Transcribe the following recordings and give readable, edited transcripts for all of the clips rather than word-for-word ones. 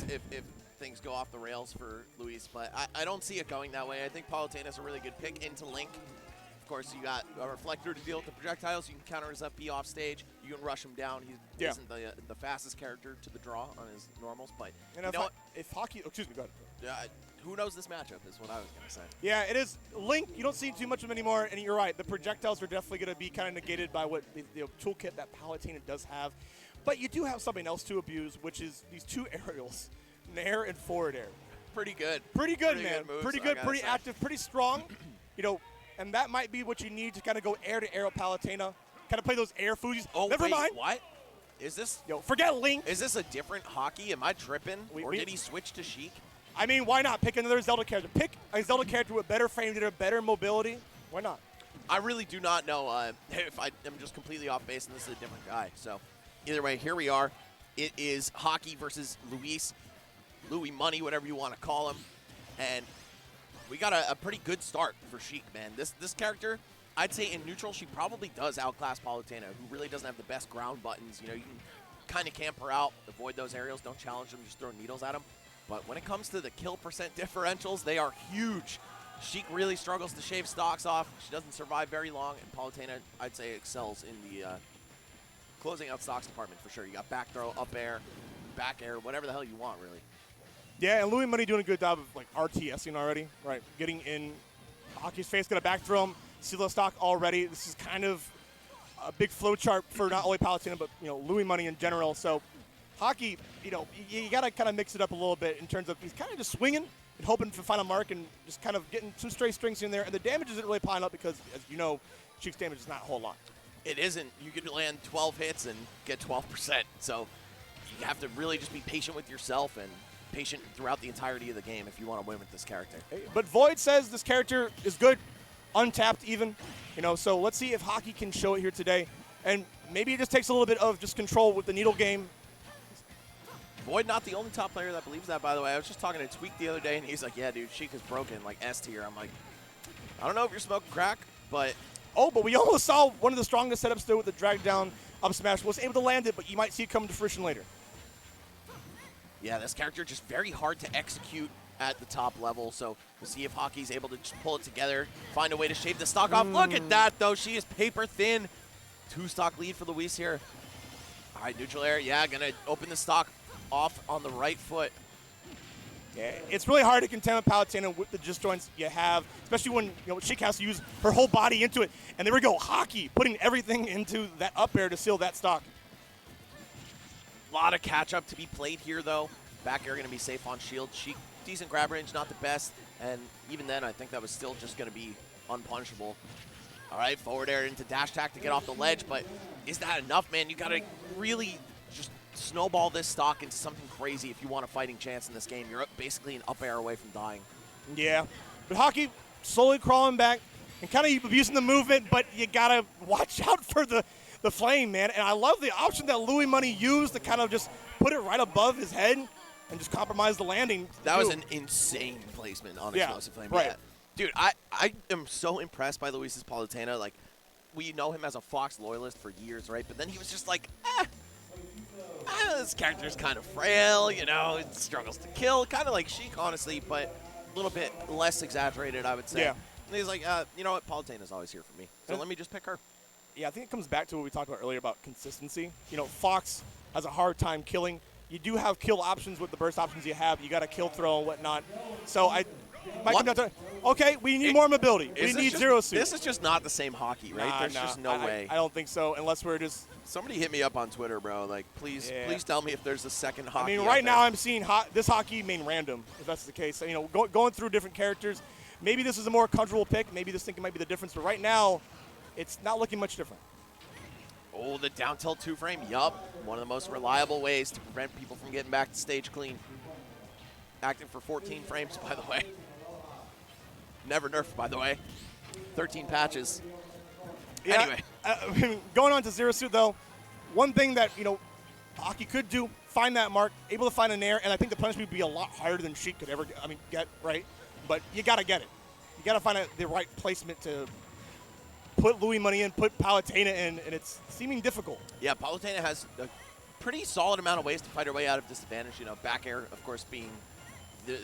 if things go off the rails for Luis, but I don't see it going that way. I think Palutena's a really good pick into Link. Of course, you got a reflector to deal with the projectiles. You can counter his up B off stage. You can rush him down. He isn't the fastest character to the draw on his normals, but and if Hakii, excuse me, go ahead. Who knows this matchup is what I was going to say. Yeah, it is. Link, you don't see too much of him anymore, and you're right. The projectiles are definitely going to be kind of negated by what the toolkit that Palutena does have. But you do have something else to abuse, which is these two aerials, nair and forward air. Pretty good. Pretty good, man. Good moves, pretty good, pretty active, pretty strong. And that might be what you need to kind of go air to air with Palutena. Kind of play those air Fujis. Oh, Never mind. What? Is this? Forget Link. Is this a different Hakii? Am I tripping? Or did he switch to Sheik? I mean, why not? Pick another Zelda character. Pick a Zelda character with better frame data, better mobility. Why not? I really do not know if I am just completely off base and this is a different guy. So either way, here we are. It is Hakii versus Luis. Louis Money, whatever you want to call him. And we got a pretty good start for Sheik, man. This character, I'd say in neutral, she probably does outclass Palutena, who really doesn't have the best ground buttons. You can kind of camp her out, avoid those aerials, don't challenge them, just throw needles at them. But when it comes to the kill percent differentials, they are huge. Sheik really struggles to shave stocks off. She doesn't survive very long, and Palutena, I'd say, excels in the closing out stocks department for sure. You got back throw, up air, back air, whatever the hell you want, really. Yeah, and Louis Money doing a good job of RTSing already, right? Getting in Hakii's face, gonna back throw him, seal the stock already. This is kind of a big flow chart for not only Palutena, but Louis Money in general. So Hakii, you gotta kind of mix it up a little bit in terms of he's kind of just swinging and hoping for final mark and just kind of getting some stray strings in there. And the damage isn't really piling up because, as you know, Sheik's damage is not a whole lot. It isn't. You could land 12 hits and get 12%. So you have to really just be patient with yourself and patient throughout the entirety of the game if you want to win with this character. But Void says this character is good, untapped even. So let's see if Hakii can show it here today. And maybe it just takes a little bit of just control with the needle game. Void not the only top player that believes that, by the way. I was just talking to Tweak the other day, and he's like, yeah, dude, Sheik is broken, like S tier. I'm like, I don't know if you're smoking crack, but... Oh, but we almost saw one of the strongest setups there with the drag down up smash. Was able to land it, but you might see it come to fruition later. Yeah, this character just very hard to execute at the top level, so we'll see if Hakii's able to just pull it together, find a way to shave the stock off. Look at that, though. She is paper thin. 2-stock lead for Luis here. All right, neutral air. Yeah, going to open the stock off on the right foot. Yeah, it's really hard to contend with Palutena with the disjoints you have, especially when Sheik has to use her whole body into it. And there we go, Hakii putting everything into that up air to seal that stock. A lot of catch-up to be played here, though. Back air going to be safe on shield. Sheik, decent grab range, not the best. And even then, I think that was still just going to be unpunishable. All right, forward air into dash attack to get off the ledge. But is that enough, man? You got to really just snowball this stock into something crazy if you want a fighting chance in this game. You're basically an up air away from dying. Yeah, but Hakii slowly crawling back and kind of abusing the movement, but you got to watch out for the flame, man. And I love the option that Louis Money used to kind of just put it right above his head and just compromise the landing. That was an insane placement on explosive flame. Right. Yeah. Dude, I am so impressed by Luis's Palutena. Like, we know him as a Fox loyalist for years, right? But then he was just like, this character's kind of frail, it struggles to kill. Kind of like Sheik, honestly, but a little bit less exaggerated, I would say. Yeah. And he's like, you know what, Palutena's always here for me. So let me just pick her. Yeah, I think it comes back to what we talked about earlier about consistency. Fox has a hard time killing. You do have kill options with the burst options you have. You got a kill throw and whatnot. So I might come down to, okay, we need more mobility. We need Zero Suit. This is just not the same Hakii, right? There's just no way. I don't think so, unless we're just... Somebody hit me up on Twitter, bro. Like, please tell me if there's a second Hakii. I mean, right now I'm seeing this Hakii main random, if that's the case. Going through different characters, maybe this is a more comfortable pick. Maybe this thing might be the difference. But right now, it's not looking much different. Oh, the down tilt 2-frame. Yup. One of the most reliable ways to prevent people from getting back to stage clean. Active for 14 frames, by the way. Never nerfed, by the way. 13 patches. Yeah, anyway. Going on to Zero Suit, though, one thing that, Hakii could do, find that mark, able to find an air, and I think the punishment would be a lot higher than Sheik could ever get, right? But you got to get it. You got to find the right placement to put Louis Money in, put Palutena in, and it's seeming difficult. Yeah, Palutena has a pretty solid amount of ways to fight our way out of disadvantage. You know, back air, of course, being the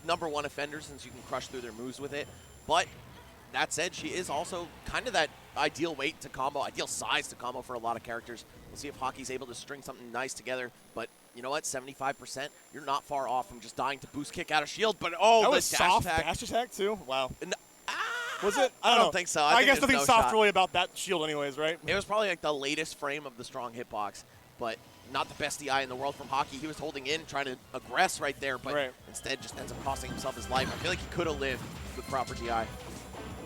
#1 offender since you can crush through their moves with it. But that said, she is also kind of that ideal weight to combo, ideal size to combo for a lot of characters. We'll see if Hakii's able to string something nice together. But you know what? 75%, you're not far off from just dying to boost kick out of shield. But oh, that the was dash soft attack. dash attack too. Wow. Was it? I don't don't think so. I think guess it's nothing no soft shot. really about that shield anyways, right? It was probably like the latest frame of the strong hitbox, but not the best DI in the world from Hakii. He was holding in, trying to aggress right there, but instead just ends up costing himself his life. I feel like he could have lived with proper DI.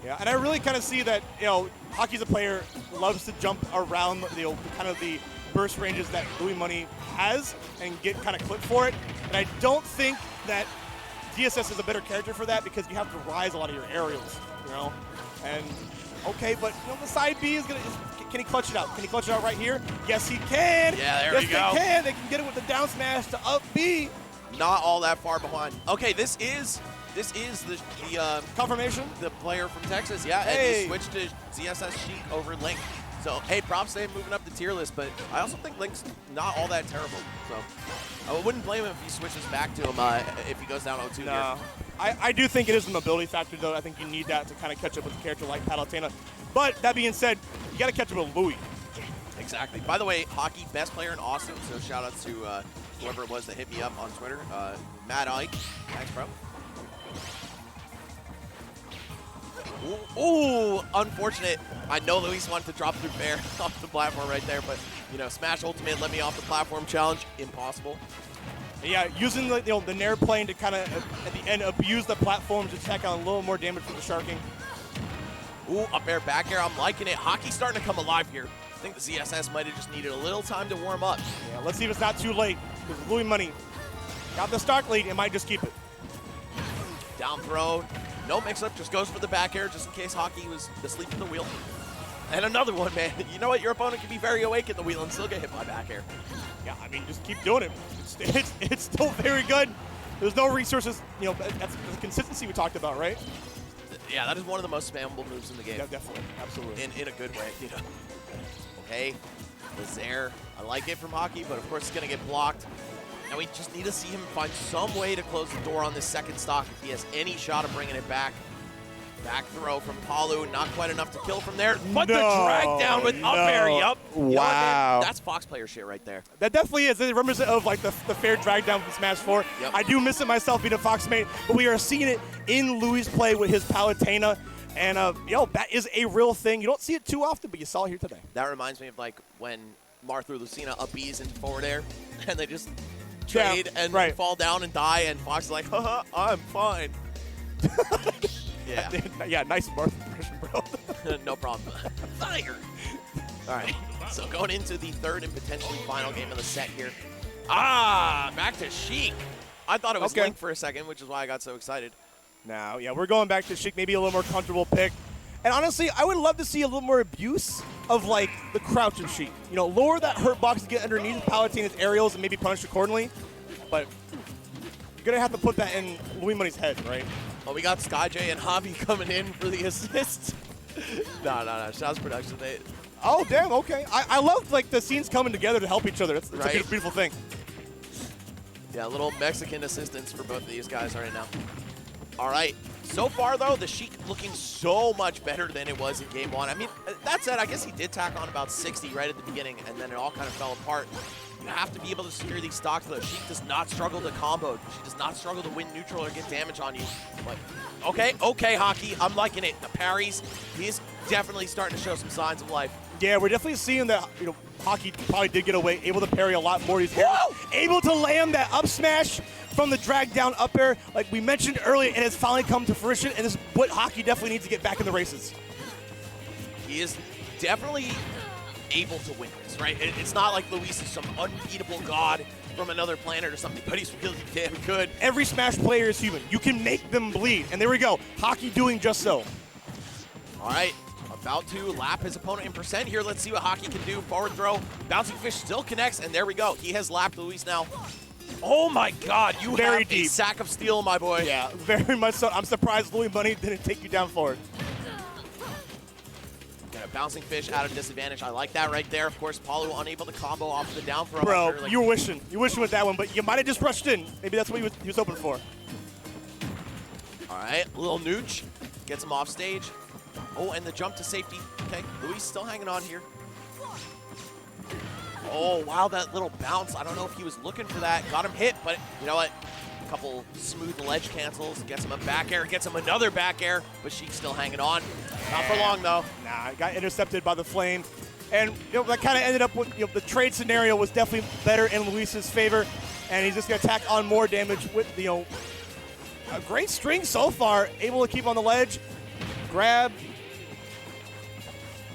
Yeah, and I really kind of see that, you know, Hakii's a player who loves to jump around, you know, kind of the burst ranges that Louis Money has and get kind of clipped for it. And I don't think that DSS is a better character for that because you have to rise a lot of your aerials, you know. And okay, but you know, the side B is can he clutch it out? Can he clutch it out right here? Yes, he can. Yeah, there yes, we go. Yes, they can. They can get it with the down smash to up B. Not all that far behind. Okay, this is the confirmation. The player from Texas, yeah, hey. And he switched to ZSS Sheik over Link. So hey, props to him moving up the tier list, but I also think Link's not all that terrible. So I wouldn't blame him if he switches back to him if he goes down 0-2 no. here. I do think it is the mobility factor, though. I think you need that to kind of catch up with a character like Palutena. But that being said, you got to catch up with Louis. Exactly. By the way, Hakii, best player in Austin, so shout out to whoever it was that hit me up on Twitter. Matt Ike. Thanks, bro. Ooh, unfortunate. I know Luis wanted to drop through fair off the platform right there, but, you know, Smash Ultimate, let me off the platform challenge, impossible. Yeah, using the Nair plane to kind of, at the end, abuse the platform to tack on a little more damage from the sharking. Ooh, up air, back air, I'm liking it. Hakii's starting to come alive here. I think the ZSS might have just needed a little time to warm up. Yeah, let's see if it's not too late, because Louis Money got the stock lead and might just keep it. Down throw, no mix-up, just goes for the back air just in case Hakii was asleep at the wheel. And another one, man. You know what? Your opponent can be very awake at the wheel and still get hit by back air. Yeah, I mean, just keep doing it. It's still very good. There's no resources. You know, that's the consistency we talked about, right? Yeah, that is one of the most spammable moves in the game. Yeah, definitely. Absolutely. In a good way, you know. Okay, the Zaire. I like it from Hakii, but of course it's going to get blocked. Now we just need to see him find some way to close the door on this second stock if he has any shot of bringing it back. Back throw from Palu, not quite enough to kill from there. But the drag down with up air, yup. Wow. You know, that's Fox player shit right there. That definitely is. It reminds me of like the fair drag down from Smash 4. Yep. I do miss it myself being a Fox mate, but we are seeing it in Louis' play with his Palutena. And, that is a real thing. You don't see it too often, but you saw it here today. That reminds me of like when Martha Lucina up B's into forward air, and they just trade and fall down and die, and Fox is like, haha, I'm fine. Yeah. Yeah, nice Martha impression, bro. No problem. Fire. All right. So going into the third and potentially final game of the set here. Back to Sheik. I thought it was Link for a second, which is why I got so excited. Now, yeah, we're going back to Sheik, maybe a little more comfortable pick. And honestly, I would love to see a little more abuse of, like, the crouch in Sheik. You know, lower that hurt box to get underneath Palutena's aerials and maybe punish accordingly. But you're going to have to put that in Louis Money's head, right? Oh, we got SkyJ and Javi coming in for the assist. No. Shouts production. Oh, damn, okay. I love, like, the scenes coming together to help each other. It's a beautiful thing. Yeah, a little Mexican assistance for both of these guys right now. All right. So far, though, the Sheik looking so much better than it was in Game 1. I mean, that said, I guess he did tack on about 60 right at the beginning, and then it all kind of fell apart. You have to be able to secure these stocks, though. Sheik does not struggle to combo. She does not struggle to win neutral or get damage on you. But, okay, Hakii, I'm liking it. The parries, he is definitely starting to show some signs of life. Yeah, we're definitely seeing that, Hakii probably did get away, able to parry a lot more. He's able to land that up smash from the drag down up air. Like we mentioned earlier, it has finally come to fruition, and this is what Hakii definitely needs to get back in the races. He is definitely able to win this, right? It's not like Luis is some unbeatable god from another planet or something, but he's really damn good. Every Smash player is human. You can make them bleed, and there we go. Hakii doing just so. All right. About to lap his opponent in percent here. Let's see what Hakii can do. Forward throw. Bouncing fish still connects, and there we go. He has lapped Luis now. Oh my God, you very have deep. A sack of steel, my boy. Yeah, very much so. I'm surprised Louis Money didn't take you down forward. Gonna bouncing fish out of disadvantage. I like that right there. Of course, Palu unable to combo off of the down throw. Bro, Like, you were wishing with that one, but you might have just rushed in. Maybe that's what he was hoping for. all right, little nooch gets him off stage. Oh, and the jump to safety. Okay, Luis still hanging on here. Oh, wow, that little bounce. I don't know if he was looking for that. Got him hit, but you know what? A couple smooth ledge cancels. Gets him a back air. Gets him another back air, but Sheik's still hanging on. Not for long, though. Nah, got intercepted by the flame. And that kind of ended up with, the trade scenario was definitely better in Luis's favor. And he's just going to tack on more damage with, a great string so far. Able to keep on the ledge. Grab.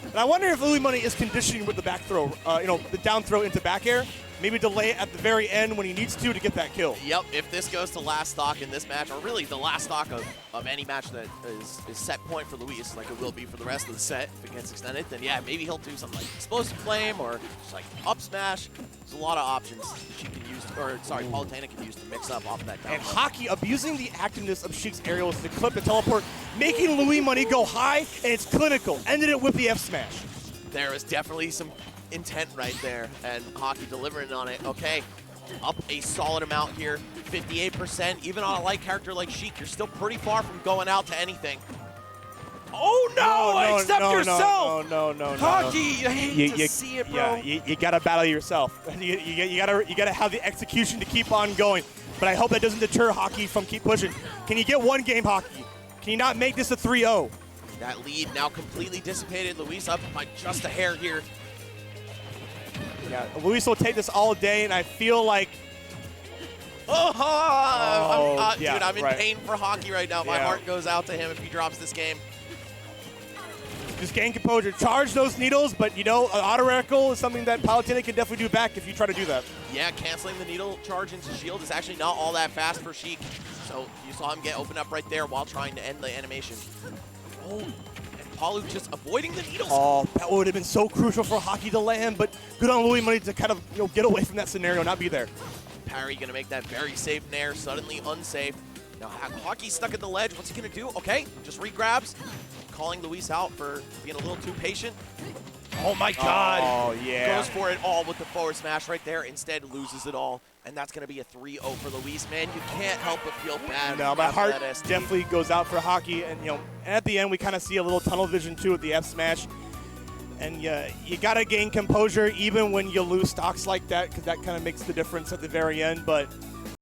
And I wonder if Louis Money is conditioning with the back throw, the down throw into back air. Maybe delay it at the very end when he needs to get that kill. Yep, if this goes to last stock in this match, or really the last stock of any match that is set point for Luis, like it will be for the rest of the set if it gets extended, then yeah, maybe he'll do something like Explosive Flame or just like up smash. There's a lot of options she can use, Palutena can use to mix up off of that down. And Hakii abusing the activeness of Sheik's aerials to clip the teleport, making Louis Money go high, and it's clinical. Ended it with the F smash. There is definitely some intent right there, and Hakii delivering on it. Okay, up a solid amount here, 58%. Even on a light character like Sheik, you're still pretty far from going out to anything. Oh no! Accept yourself! No. Hakii, I hate to see it, bro. Yeah, you gotta battle yourself. You gotta have the execution to keep on going. But I hope that doesn't deter Hakii from keep pushing. Can you get one game, Hakii? Can you not make this a 3-0? That lead now completely dissipated. Luis up by just a hair here. Yeah, Luis will take this all day, and I feel like... Dude, I'm in pain for Hakii right now. My heart goes out to him if he drops this game. Just gain composure. Charge those needles, but, an auto reticle is something that Palutena can definitely do back if you try to do that. Yeah, canceling the needle charge into shield is actually not all that fast for Sheik. So you saw him get open up right there while trying to end the animation. Oh, and Palu just avoiding the needles. Oh, that would have been so crucial for Hakii to land, but good on Louis Money to kind of get away from that scenario, not be there. Parry gonna make that very safe nair, suddenly unsafe. Now Hakii stuck at the ledge. What's he gonna do? Okay, just re-grabs. Calling Luis out for being a little too patient. Oh my God! Oh yeah. Goes for it all with the forward smash right there. Instead loses it all, and that's gonna be a 3-0 for Luis. Man, you can't help but feel bad. No, my heart definitely goes out for Hakii, and and at the end we kind of see a little tunnel vision too with the F smash. And you gotta gain composure even when you lose stocks like that, because that kind of makes the difference at the very end. But